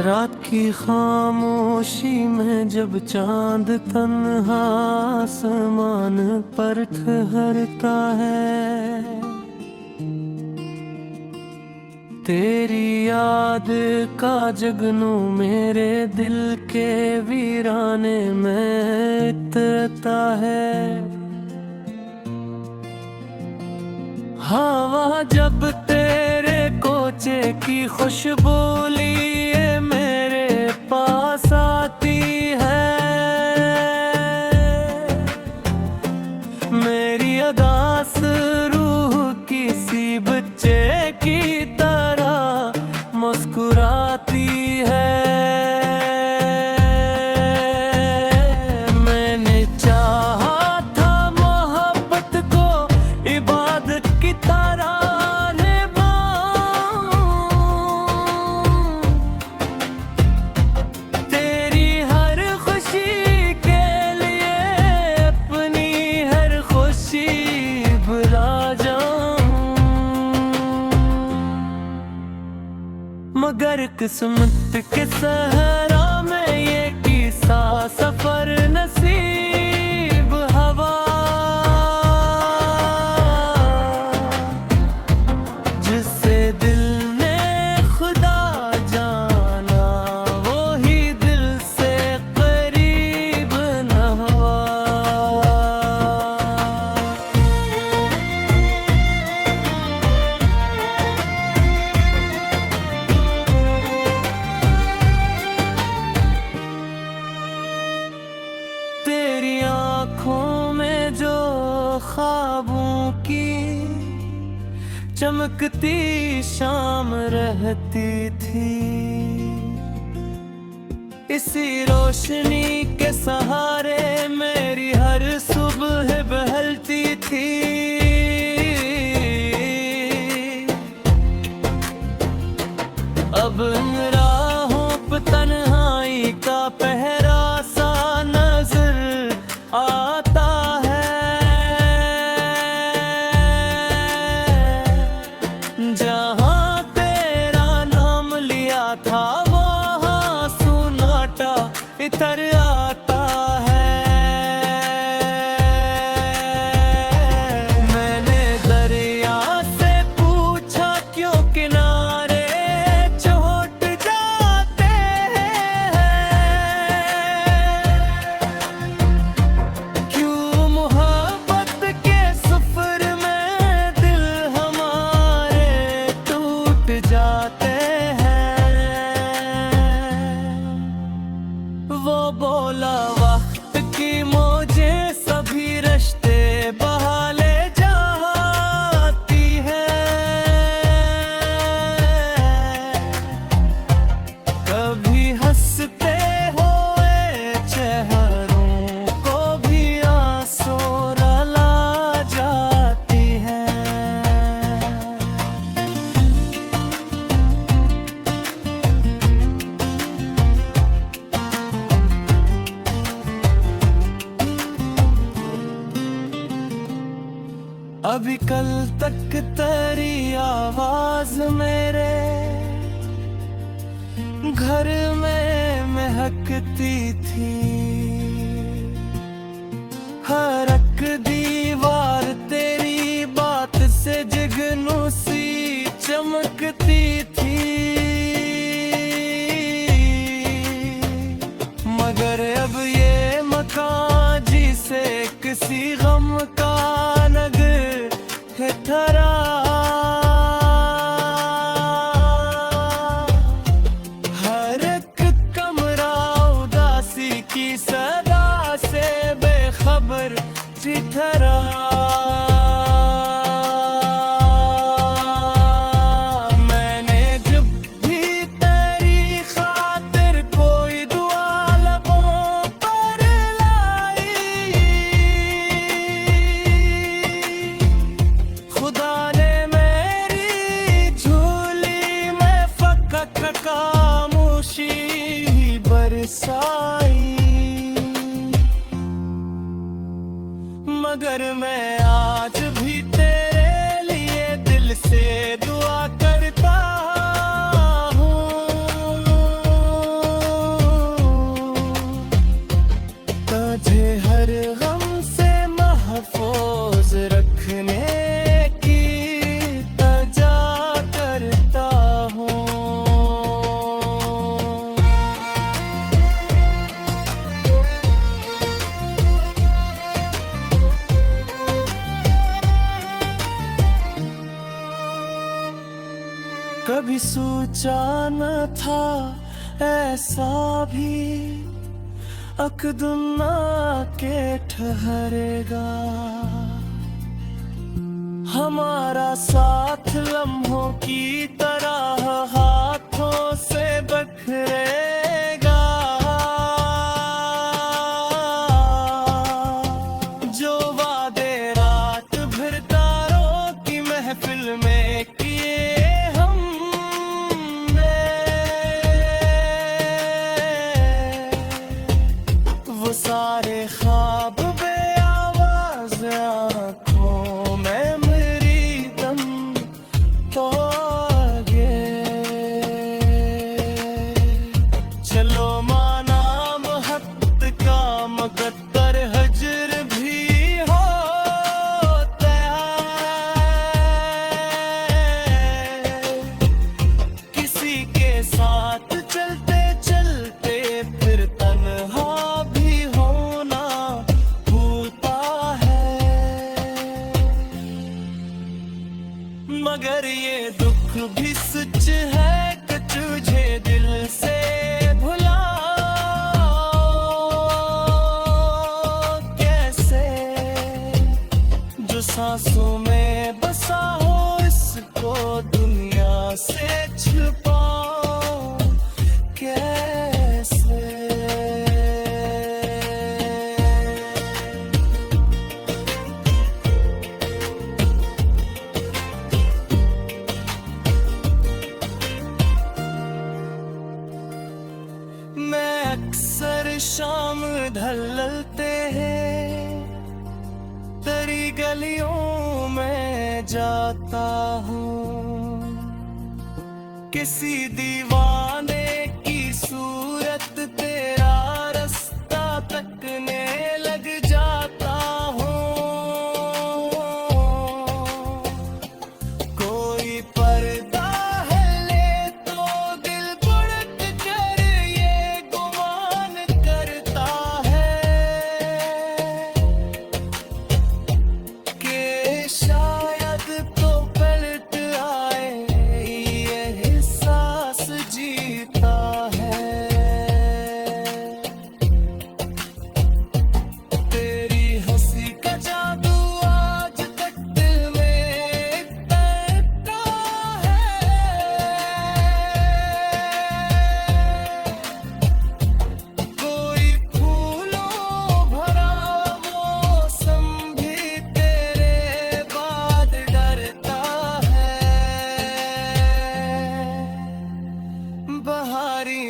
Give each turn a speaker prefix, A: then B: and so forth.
A: रात की खामोशी में जब चांद तन्हा आसमान पर ठहरता है, तेरी याद का जगनू मेरे दिल के वीराने में इतरता है। हवा जब तेरे कोचे की खुशबू लिए मेरे पास आती है, मेरी अदास रूह किसी बच्चे की तरह मुस्कुराती है। मैंने चाहा था मोहब्बत को इबादत की तरह मगर किस्मत के सहरा में ये किस्सा सफर नसीब हवा, जिससे दिल ने खुदा जाना वो ही दिल से करीब न हुआ। तेरी आँखों में जो ख्वाबों की चमकती शाम रहती थी, इसी रोशनी के सहारे मेरी हर सुबह बहलती थी। अब इन राहों पे तन्हाई का पहरा सा नजर आता है, जहाँ तेरा नाम लिया था वहाँ सुनाटा इधर आता है। मैंने दरिया से पूछा क्यों किनारे चोट जाते हैं, क्यों मोहब्बत के सफर में दिल हमारे टूट जाते हैं। वो बोला वक्त की मौजें सभी रिश्ते बहा ले जाती है, कभी हंसते हुए चेहरों को भी आंसू रुला जाती है। अभी कल तक तेरी आवाज मेरे घर में महकती थी, हर एक दीवार तेरी बात से जगनू सी चमकती थी। मगर अब ये मकान जिसे किसी गम का नगर है ठहरा, हर एक कमरा उदासी की सदा से बेखबर ठहरा। मैंने जब भी तेरी खातिर कोई दुआ लबों पर लाई, खुदा ने मेरी झोली में फकक खामोशी बरसाई। मगर मैं आज भी तेरे लिए दिल से दुआ करता हूँ, सोचा न था ऐसा भी अकदुन्ना के ठहरेगा। हमारा साथ लम्हों की तरह हाथों से बखरेगा। जो वादे रात भर तारों की महफिल में किए हमने, वो सारे ख्वाब बेआवाज़ आँखों में मेरी दम तोड़े। चलो माना महत्त का मुकद्दर हजर भी होता है। किसी के साथ चलते चलते फिर तन्हा भी होना होता है। मगर ये दुख भी सच है कि तुझे दिल से भुलाओ कैसे। जो सांसों में बसा हो इसको दुनिया से छुपाओ कैसे। मैं अक्सर शाम ढलते हैं तेरी गलियों में जाता हूँ। किसी दीवाने की सूरत तेरा रास्ता तकने लग जाता हूँ। कोई पर्दा है ले तो दिल बुढ़क कर ये गुमान करता है कि शायद तो पलट आए ये एहसास जीता है। तेरी हंसी का जादू आज तक दिल में तैरता है। कोई फूलों भरा मौसम भी तेरे बाद डरता है। बहारी